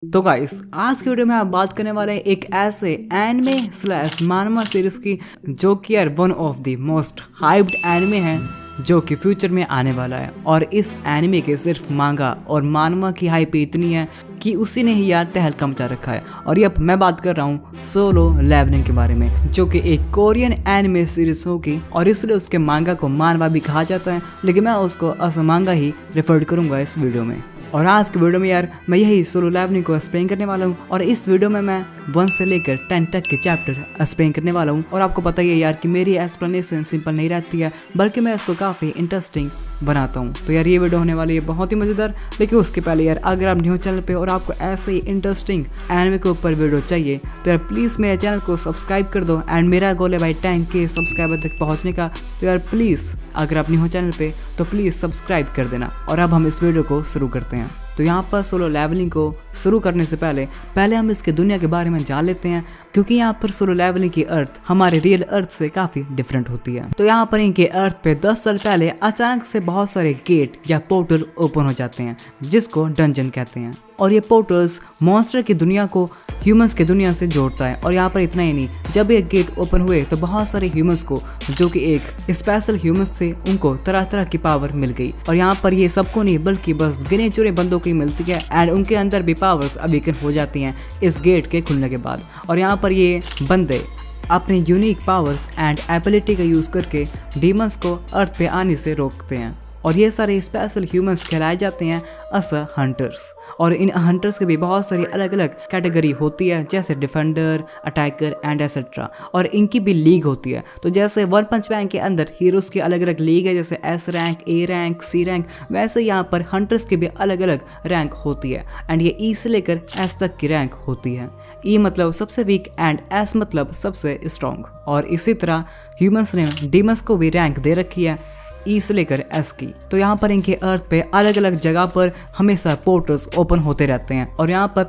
तो गाइस आज की वीडियो में आप बात करने वाले हैं एक ऐसे एनिमे स्लैश मानवा सीरीज की जो कि यार one of the most hyped anime है जो कि फ्यूचर में आने वाला है। और इस एनिमे के सिर्फ मांगा और मानवा की हाइप इतनी है कि उसी ने ही यार तहलका मचा रखा है। और ये मैं बात कर रहा हूँ सोलो लेवलिंग के बारे में, जो कि एक कोरियन एनिमे सीरीज होगी और इसलिए उसके मांगा को मानवा भी कहा जाता है, लेकिन मैं उसको एज मांगा ही रेफर करूँगा इस वीडियो में। और आज के वीडियो में यार मैं यही सोलो लेवलिंग को एक्सप्लेन करने वाला हूँ और इस वीडियो में मैं 1 से लेकर 10 तक के चैप्टर एक्सप्लेन करने वाला हूँ। और आपको पता ही है यार कि मेरी एक्सप्लेनेशन सिंपल नहीं रहती है, बल्कि मैं इसको काफ़ी इंटरेस्टिंग बनाता हूँ। तो यार ये वीडियो होने वाली है बहुत ही मज़ेदार। लेकिन उसके पहले यार अगर आप न्यू चैनल पे और आपको ऐसे ही इंटरेस्टिंग एनिमे के ऊपर वीडियो चाहिए तो यार प्लीज़ मेरे चैनल को सब्सक्राइब कर दो। एंड मेरा गोल है भाई 10K सब्सक्राइबर तक पहुँचने का। तो यार प्लीज़ अगर आप न्यू हो चैनल पे तो प्लीज़ सब्सक्राइब कर देना। और अब हम इस वीडियो को शुरू करते हैं। तो यहाँ पर सोलो लेवलिंग को शुरू करने से पहले हम इसके दुनिया के बारे में जान लेते हैं, क्योंकि यहाँ पर सोलो लेवलिंग की अर्थ हमारे रियल अर्थ से काफ़ी डिफरेंट होती है। तो यहाँ पर इनके अर्थ पे 10 साल पहले अचानक से बहुत सारे गेट या पोर्टल ओपन हो जाते हैं जिसको डंजन कहते हैं। और ये पोर्टल्स मॉन्स्टर की दुनिया को ह्यूमंस की दुनिया से जोड़ता है। और यहाँ पर इतना ही नहीं, जब ये गेट ओपन हुए तो बहुत सारे ह्यूमंस को जो कि एक स्पेशल ह्यूमंस थे उनको तरह तरह की पावर मिल गई। और यहाँ पर ये सबको नहीं बल्कि बस गिने चुने बंदों को ही मिलती है एंड उनके अंदर भी पावर्स अवेकन हो जाती हैं इस गेट के खुलने के बाद। और यहाँ पर ये बंदे अपने यूनिक पावर्स एंड एबिलिटी का यूज़ करके डीमंस को अर्थ पे आने से रोकते हैं। और ये सारे स्पेशल ह्यूमंस कहलाए जाते हैं अस हंटर्स। और इन हंटर्स के भी बहुत सारी अलग अलग कैटेगरी होती है, जैसे डिफेंडर, अटैकर एंड एसेट्रा। और इनकी भी लीग होती है। तो जैसे वन पंच मैन के अंदर हीरोज़ की अलग अलग लीग है, जैसे S rank, A rank, C rank, वैसे यहाँ पर हंटर्स की भी अलग अलग रैंक होती है। एंड ये E से लेकर S तक की रैंक होती है। E मतलब सबसे वीक एंड S मतलब सबसे स्ट्रॉन्ग। और इसी तरह ह्यूमंस ने डीमंस को भी रैंक दे रखी है E से लेकर S की। तो यहाँ पर इनके अर्थ पे अलग अलग जगह पर हमेशा पोर्टल्स ओपन होते रहते हैं। और यहाँ पर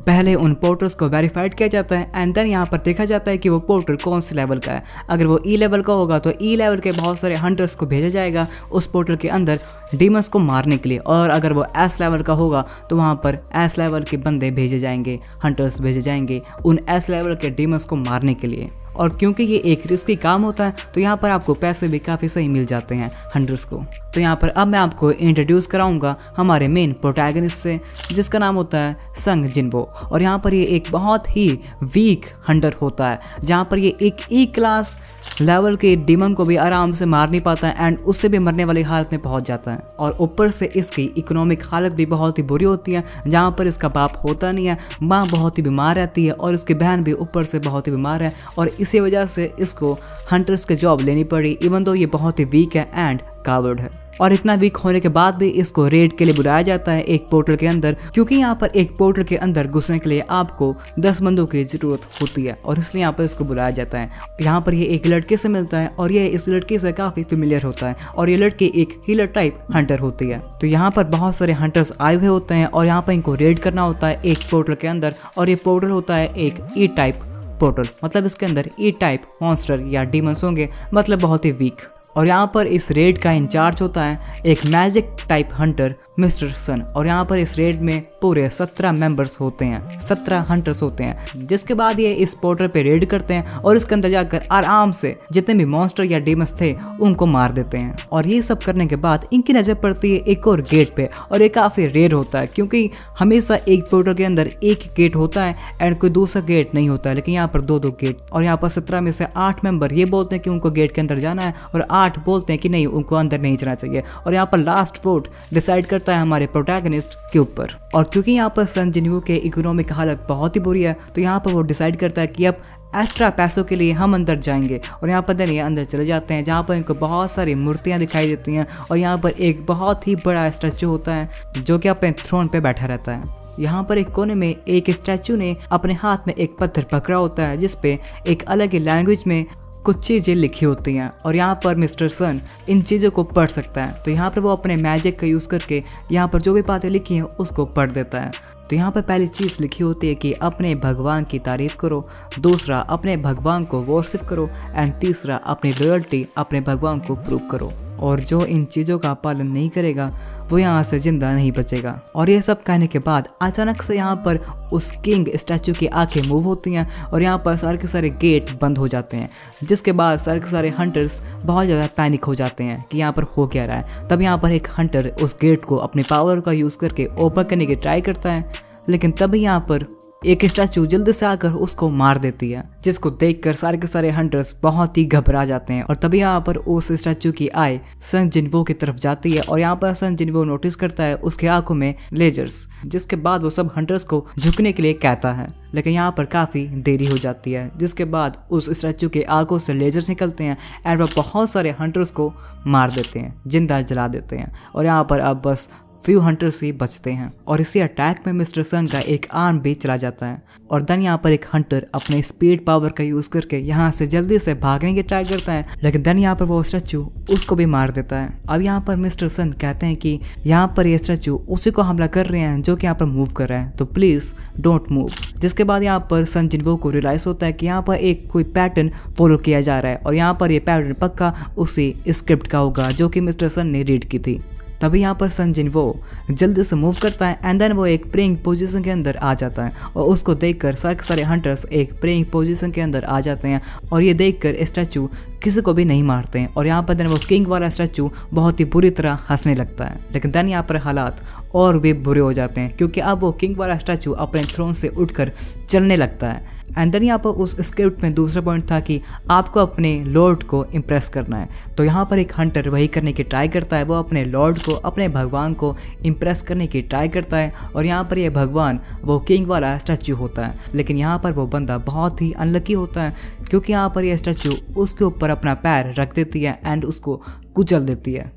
पहले उन पोर्टल्स को वेरीफाइड किया जाता है एंड देन यहाँ पर देखा जाता है कि वो पोर्टल कौन से लेवल का है। अगर वो E लेवल का होगा तो E लेवल के बहुत सारे हंटर्स को भेजा जाएगा उस पोर्टल के अंदर डीमंस को मारने के लिए। और अगर वो S लेवल का होगा तो वहाँ पर S लेवल के बंदे भेजे जाएंगे, हंटर्स भेजे जाएंगे उन S लेवल के डीमंस को मारने के लिए। और क्योंकि ये एक रिस्की काम होता है तो यहाँ पर आपको पैसे भी काफ़ी सही मिल जाते हैं हंटर्स को। तो यहाँ पर अब मैं आपको इंट्रोड्यूस कराऊंगा हमारे मेन प्रोटैगनिस्ट से, जिसका नाम होता है संग जिनबो। और यहाँ पर ये एक बहुत ही वीक हंटर होता है, जहाँ पर ये एक E क्लास लेवल के डीमन को भी आराम से मार नहीं पाता है एंड उससे भी मरने वाली हालत में पहुंच जाता है। और ऊपर से इसकी इकोनॉमिक हालत भी बहुत ही बुरी होती है, जहाँ पर इसका बाप होता नहीं है, माँ बहुत ही बीमार रहती है और इसकी बहन भी ऊपर से बहुत ही बीमार है। और इसी वजह से इसको हंटर्स की जॉब लेनी पड़ी, इवन दो ये बहुत ही वीक है एंड कावर्ड है। और इतना वीक होने के बाद भी इसको रेड के लिए बुलाया जाता है एक पोर्टल के अंदर, क्योंकि यहाँ पर एक पोर्टल के अंदर घुसने के लिए आपको 10 बंदों की ज़रूरत होती है और इसलिए यहाँ पर इसको बुलाया जाता है। यहाँ पर ये एक लड़के से मिलता है और ये इस लड़के से काफ़ी फेमिलियर होता है और ये लड़की एक हीलर टाइप हंटर होती है। तो यहाँ पर बहुत सारे हंटर्स आए हुए होते हैं और यहाँ पर इनको रेड करना होता है एक पोर्टल के अंदर। और ये पोर्टल होता है एक E टाइप पोर्टल, मतलब इसके अंदर E टाइप मॉन्स्टर या डीमंस होंगे, मतलब बहुत ही वीक। और यहाँ पर इस रेड का इंचार्ज होता है एक मैजिक टाइप हंटर मिस्टर सन। और यहाँ पर इस रेड में पूरे 17 मेंबर्स होते हैं, 17 हंटर्स होते हैं, जिसके बाद ये इस पोर्टल पे रेड करते हैं और इसके अंदर जाकर आराम से जितने भी मॉन्स्टर या डीमंस थे उनको मार देते हैं। और ये सब करने के बाद इनकी नज़र पड़ती है एक और गेट पे, और ये काफ़ी रेयर होता है क्योंकि हमेशा एक पोर्टल के अंदर एक गेट होता है एंड कोई दूसरा गेट नहीं होता है, लेकिन यहाँ पर 2-2 गेट। और यहाँ पर 17 में से 8 मेंबर ये बोलते हैं कि उनको गेट के अंदर जाना है और 8 बोलते हैं कि नहीं, उनको अंदर नहीं जाना चाहिए। और यहाँ पर लास्ट वोट डिसाइड करता है हमारे प्रोटैगनिस्ट के ऊपर। और क्योंकि यहाँ पर सन जिनवू के इकोनॉमिक हालत बहुत ही बुरी है तो यहाँ पर वो डिसाइड करता है कि अब एक्स्ट्रा पैसों के लिए हम अंदर जाएंगे। और यहाँ पर ये अंदर चले जाते हैं, जहाँ पर इनको बहुत सारी मूर्तियाँ दिखाई देती हैं। और यहाँ पर एक बहुत ही बड़ा स्टैचू होता है जो कि अपने थ्रोन पे बैठा रहता है। यहाँ पर एक कोने में एक स्टैचू ने अपने हाथ में एक पत्थर पकड़ा होता है जिसपे एक अलग ही लैंग्वेज में कुछ चीज़ें लिखी होती हैं। और यहाँ पर मिस्टर सन इन चीज़ों को पढ़ सकता है। तो यहाँ पर वो अपने मैजिक का यूज़ करके यहाँ पर जो भी बातें लिखी हैं उसको पढ़ देता है। तो यहाँ पर पहली चीज़ लिखी होती है कि अपने भगवान की तारीफ़ करो, दूसरा अपने भगवान को वर्शिप करो एंड तीसरा अपनी लॉयल्टी अपने भगवान को प्रूव करो। और जो इन चीज़ों का पालन नहीं करेगा वो यहाँ से जिंदा नहीं बचेगा। और ये सब कहने के बाद अचानक से यहाँ पर उस किंग स्टैचू की आंखें मूव होती हैं और यहाँ पर सारे के सारे गेट बंद हो जाते हैं, जिसके बाद सारे के सारे हंटर्स बहुत ज़्यादा पैनिक हो जाते हैं कि यहाँ पर हो क्या रहा है। तब यहाँ पर एक हंटर उस गेट को अपने पावर का यूज़ करके ओपन करने की ट्राई करता है, लेकिन तभी यहाँ पर एक स्टैचू जल्दी से आकर उसको मार देती है, जिसको देखकर सारे के सारे हंटर्स बहुत ही घबरा जाते हैं। और तभी यहाँ पर उस स्टैचू की आई सन जिनवो की तरफ जाती है और यहाँ पर सन जिनवो नोटिस करता है उसके आंखों में लेजर्स, जिसके बाद वो सब हंटर्स को झुकने के लिए कहता है, लेकिन यहाँ पर काफ़ी देरी हो जाती है, जिसके बाद उस स्टैचू के आंखों से लेजर्स निकलते हैं एंड वो बहुत सारे हंटर्स को मार देते हैं, जिंदा जला देते हैं। और यहाँ पर अब बस फ्यू हंटर्स ही बचते हैं और इसी अटैक में मिस्टर सन का एक आर्म भी चला जाता है। और देन यहाँ पर एक हंटर अपने स्पीड पावर का यूज़ करके यहाँ से जल्दी से भागने की ट्राई करता है, लेकिन देन यहाँ पर वो स्टैचू उसको भी मार देता है। अब यहाँ पर मिस्टर सन कहते हैं कि यहाँ पर ये स्टैचू उसी को हमला कर रहे हैं जो कि यहाँ पर मूव कर रहा है, तो प्लीज़ डोंट मूव। जिसके बाद यहाँ पर सन जिनवो को रियलाइज़ होता है कि यहाँ पर एक कोई पैटर्न फॉलो किया जा रहा है और यहाँ पर ये पैटर्न पक्का उसी स्क्रिप्ट का होगा जो कि मिस्टर सन ने रीड की थी। तभी यहाँ पर सन जिनवो जल्दी से मूव करता है एंड देन वो एक प्रेइंग पोजीशन के अंदर आ जाता है और उसको देखकर सारे हंटर्स एक प्रेइंग पोजीशन के अंदर आ जाते हैं और ये देखकर स्टैचू किसी को भी नहीं मारते हैं। और यहाँ पर देन वो किंग वाला स्टैचू बहुत ही बुरी तरह हंसने लगता है, लेकिन देन यहाँ पर हालात और भी बुरे हो जाते हैं क्योंकि अब वो किंग वाला स्टैचू अपने थ्रोन से उठकर चलने लगता है। एंड देन यहाँ पर उस स्क्रिप्ट में दूसरा पॉइंट था कि आपको अपने लॉर्ड को इम्प्रेस करना है, तो यहाँ पर एक हंटर वही करने की ट्राई करता है, वो अपने लॉर्ड को, अपने भगवान को इम्प्रेस करने की ट्राई करता है। और यहाँ पर ये भगवान वो किंग वाला स्टैचू होता है, लेकिन यहाँ पर वो बंदा बहुत ही अनलकी होता है क्योंकि यहाँ पर ये स्टैचू उसके ऊपर अपना पैर रख देती है एंड उसको कुचल देती है।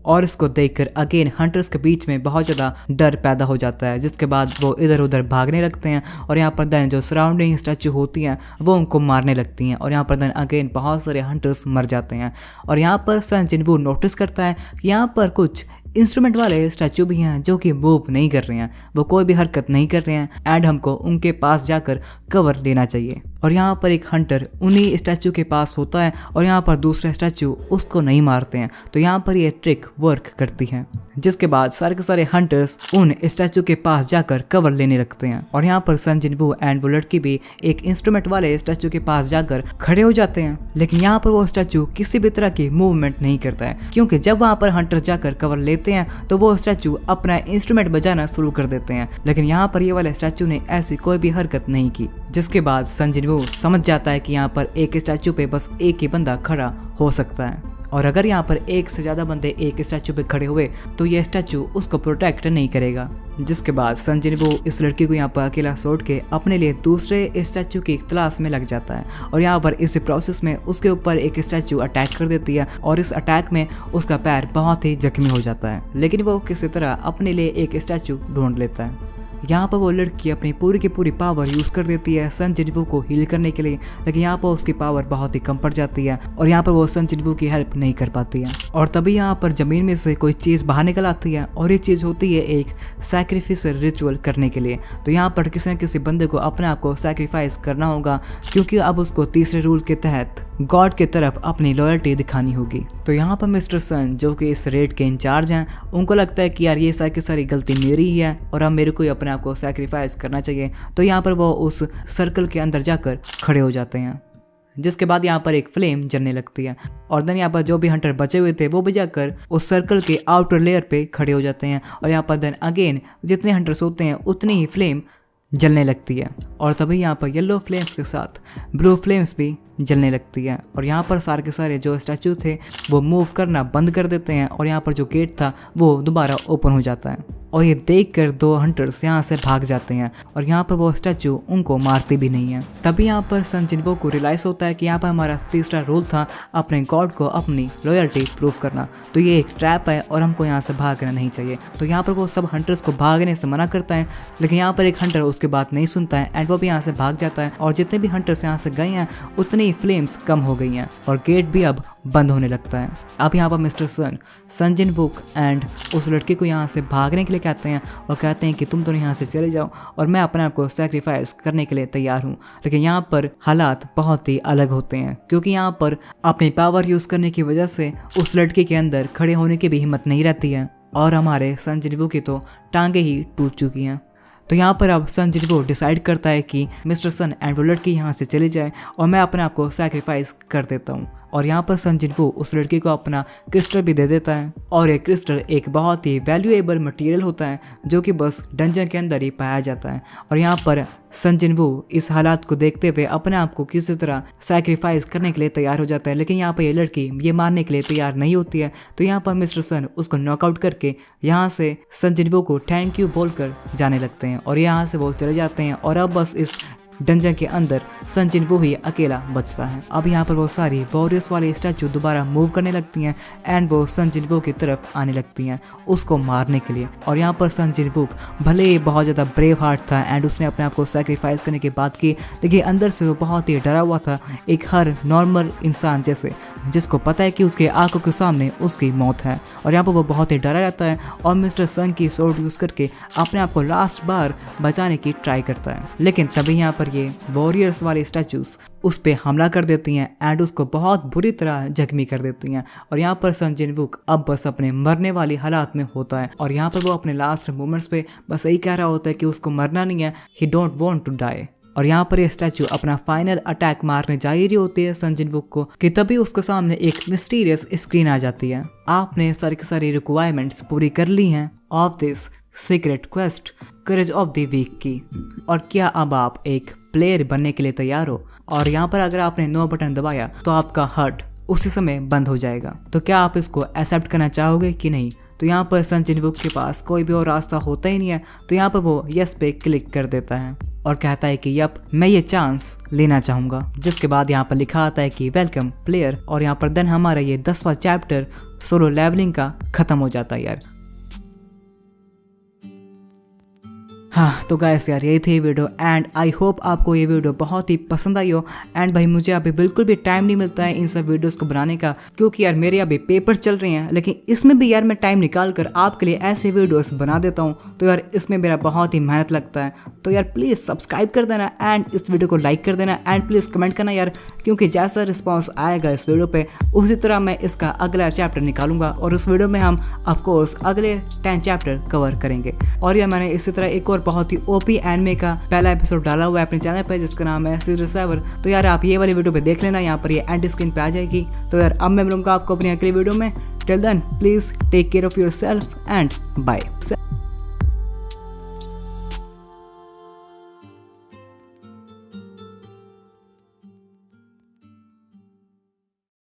और इसको देखकर अगेन हंटर्स के बीच में बहुत ज़्यादा डर पैदा हो जाता है, जिसके बाद वो इधर उधर भागने लगते हैं और यहाँ पर देन जो सराउंडिंग स्टैचू होती हैं वो उनको मारने लगती हैं और यहाँ पर देन अगेन बहुत सारे हंटर्स मर जाते हैं। और यहाँ पर सन जिनवो नोटिस करता है कि यहाँ पर कुछ इंस्ट्रूमेंट वाले स्टैचू भी हैं जो कि मूव नहीं कर रहे हैं, वो कोई भी हरकत नहीं कर रहे हैं एंड हमको उनके पास जाकर कवर लेना चाहिए। और यहाँ पर एक हंटर उन्हीं स्टैचू के पास होता है और यहाँ पर दूसरे स्टैचू उसको नहीं मारते हैं, तो यहाँ पर ये ट्रिक वर्क करती है, जिसके बाद सारे के सारे हंटर्स उन स्टैचू के पास जाकर कवर लेने लगते हैं। और यहाँ पर सन जिनवो एंड वो लड़की भी एक इंस्ट्रूमेंट वाले स्टैचू के पास जाकर खड़े हो जाते हैं, लेकिन यहाँ पर वो स्टैचू किसी भी तरह की मूवमेंट नहीं करता है क्योंकि जब वहाँ पर हंटर जाकर कवर लेते हैं तो वो स्टैचू अपना इंस्ट्रूमेंट बजाना शुरू कर देते हैं, लेकिन यहाँ पर ये वाले स्टैचू ने ऐसी कोई भी हरकत नहीं की। जिसके बाद सन जिनवो समझ जाता है कि यहाँ पर एक स्टैचू पे बस एक ही बंदा खड़ा हो सकता है और अगर यहाँ पर एक से ज़्यादा बंदे एक स्टैचू पे खड़े हुए तो ये स्टैचू उसको प्रोटेक्ट नहीं करेगा। जिसके बाद सन जिनवो इस लड़की को यहाँ पर अकेला छोड़ के अपने लिए दूसरे स्टैचू की तलाश में लग जाता है और यहाँ पर इस प्रोसेस में उसके ऊपर एक स्टैचू अटैक कर देती है और इस अटैक में उसका पैर बहुत ही जख्मी हो जाता है, लेकिन वो किसी तरह अपने लिए एक स्टैचू ढूंढ लेता है। यहाँ पर वो लड़की अपनी पूरी की पूरी पावर यूज़ कर देती है सन जिनवो को हील करने के लिए, लेकिन यहाँ पर उसकी पावर बहुत ही कम पड़ जाती है और यहाँ पर वो सन जिनवो की हेल्प नहीं कर पाती है। और तभी यहाँ पर ज़मीन में से कोई चीज़ बाहर निकल आती है और ये चीज़ होती है एक सैक्रिफिस रिचुअल करने के लिए। तो यहाँ पर किसी न किसी बंदे को अपने आप को सैक्रिफाइस करना होगा क्योंकि अब उसको तीसरे रूल के तहत गॉड के तरफ अपनी लॉयल्टी दिखानी होगी। तो यहाँ पर मिस्टर सन जो कि इस रेड के इंचार्ज हैं, उनको लगता है कि यार ये सारी की सारी गलती मेरी ही है और अब मेरे को अपने आप को सैक्रिफाइस करना चाहिए। तो यहाँ पर वो उस सर्कल के अंदर जाकर खड़े हो जाते हैं, जिसके बाद यहाँ पर एक फ्लेम जलने लगती है और देन यहाँ पर जो भी हंटर बचे हुए थे वो भी जाकर उस सर्कल के आउटर लेयर पे खड़े हो जाते हैं और यहाँ पर देन अगेन जितने हंटर्स होते हैं उतनी ही फ्लेम जलने लगती है। और तभी यहाँ पर येलो फ्लेम्स के साथ ब्लू फ्लेम्स भी जलने लगती है और यहाँ पर सारे के सारे जो स्टैचू थे वो मूव करना बंद कर देते हैं और यहाँ पर जो गेट था वो दोबारा ओपन हो जाता है और ये देखकर दो हंटर्स यहाँ से भाग जाते हैं और यहाँ पर वो स्टैचू उनको मारते भी नहीं है। तभी यहाँ पर सन जिनवो को रियलाइज़ होता है कि यहाँ पर हमारा तीसरा रूल था अपने गॉड को अपनी लॉयल्टी प्रूव करना, तो ये एक ट्रैप है और हमको यहाँ से भागना नहीं चाहिए। तो यहाँ पर वो सब हंटर्स को भागने से मना करता है, लेकिन यहाँ पर एक हंटर उसकी बात नहीं सुनता है एंड वो भी यहाँ से भाग जाता है और जितने भी हंटर्स यहाँ से गए हैं उतनी फ्लेम्स कम हो गई हैं और गेट भी अब बंद होने लगता है। अब यहाँ पर मिस्टर सन जिनवो एंड उस लड़की को यहाँ से भागने के लिए कहते हैं और कहते हैं कि तुम दोनों यहाँ से चले जाओ और मैं अपने आप को सैक्रिफाइस करने के लिए तैयार हूँ। लेकिन यहाँ पर हालात बहुत ही अलग होते हैं क्योंकि यहाँ पर अपनी पावर यूज़ करने की वजह से उस लड़की के अंदर खड़े होने की भी हिम्मत नहीं रहती है और हमारे सन जिनवू की तो टांगे ही टूट चुकी हैं। तो यहाँ पर अब सन जिनवू डिसाइड करता है कि मिस्टर सन एंड वो लड़की यहाँ से चली जाए और मैं अपने आप को सैक्रिफाइस कर देता हूँ। और यहाँ पर सन जिनवू उस लड़की को अपना क्रिस्टल भी दे देता है और ये क्रिस्टल एक बहुत ही वैल्यूएबल मटेरियल होता है जो कि बस डंजन के अंदर ही पाया जाता है। और यहाँ पर सन जिनवू इस हालात को देखते हुए अपने आप को किसी तरह सैक्रिफाइस करने के लिए तैयार हो जाता है, लेकिन यहाँ पर ये लड़की ये मानने के लिए तैयार नहीं होती है। तो यहाँ पर मिस्टर सन उसको नॉकआउट करके यहाँ से सन जिनवू को थैंक यू बोलकर जाने लगते हैं और यहाँ से वो चले जाते हैं। और अब बस इस डंजन के अंदर सन जिनवू ही अकेला बचता है। अब यहाँ पर वो सारी वॉरियर्स वाली स्टैचू दोबारा मूव करने लगती हैं एंड वो सन जिनवू की तरफ आने लगती हैं उसको मारने के लिए। और यहाँ पर सन जिनवू भले ही बहुत ज़्यादा ब्रेव हार्ट था एंड उसने अपने आप को सैक्रिफाइस करने की बात की, लेकिन अंदर से वो बहुत ही डरा हुआ था, एक हर नॉर्मल इंसान जैसे जिसको पता है कि उसके आंखों के सामने उसकी मौत है। और यहाँ पर वो बहुत ही डरा रहता है और मिस्टर सन की सोर्ड यूज़ करके अपने आप को लास्ट बार बचाने की ट्राई करता है। लेकिन तभी यहाँ पर ये वॉरियर्स वाले स्टैचूज उस पे हमला कर देती हैं एंड उसको बहुत बुरी तरह जख्मी कर देती हैं। और यहाँ पर सन जिनवू अब बस अपने मरने वाली हालात में होता है और यहाँ पर वो अपने लास्ट मोमेंट्स पे बस यही कह रहा होता है कि उसको मरना नहीं है, he don't want to die. और यहाँ पर ये स्टैचू अपना फाइनल अटैक मारने जा ही रही होती है सन जिनवू को कि तभी उसके सामने एक मिस्टीरियस स्क्रीन आ जाती है। आपने सारी की सारी रिक्वायरमेंट्स पूरी कर ली हैं of this secret quest courage of the week की, और क्या अब आप एक प्लेयर बनने के लिए तैयार हो? और यहाँ पर अगर आपने नो बटन दबाया तो आपका हर्ट उसी समय बंद हो जाएगा। तो क्या आप इसको एक्सेप्ट करना चाहोगे कि नहीं? तो यहाँ पर सन जिनवू के पास कोई भी और रास्ता होता ही नहीं है, तो यहाँ पर वो यस पे क्लिक कर देता है और कहता है कि यप मैं ये चांस लेना चाहूँगा। जिसके बाद यहाँ पर लिखा आता है कि वेलकम प्लेयर, और यहाँ पर देन हमारा ये 10वां चैप्टर सोलो लेवलिंग का ख़त्म हो जाता है यार। हाँ तो गाइस यार यही थी वीडियो एंड आई होप आपको ये वीडियो बहुत ही पसंद आई हो। एंड भाई मुझे अभी बिल्कुल भी टाइम नहीं मिलता है इन सब वीडियोस को बनाने का, क्योंकि यार मेरे अभी पेपर चल रहे हैं, लेकिन इसमें भी यार मैं टाइम निकाल कर आपके लिए ऐसे वीडियोस बना देता हूँ। तो यार इसमें मेरा बहुत ही मेहनत लगता है। तो यार प्लीज़ सब्सक्राइब कर देना एंड इस वीडियो को लाइक कर देना एंड प्लीज़ कमेंट करना यार, क्योंकि जैसा रिस्पॉन्स आएगा इस वीडियो पर उसी तरह मैं इसका अगला चैप्टर निकालूंगा और उस वीडियो में हम ऑफकोर्स अगले 10 चैप्टर कवर करेंगे। और यार मैंने इसी तरह एक और बहुत ही ओपी एनिमे का पहला एपिसोड डाला हुआ है अपने चैनल पे जिसका नाम है सीरीज 7। तो यार आप ये वाली वीडियो पे देख लेना, यहाँ पर ये एंड स्क्रीन पे आ जाएगी। तो यार अब मैं मिलूंगा आपको अपनी अगली वीडियो में। Till then please take care of yourself and bye.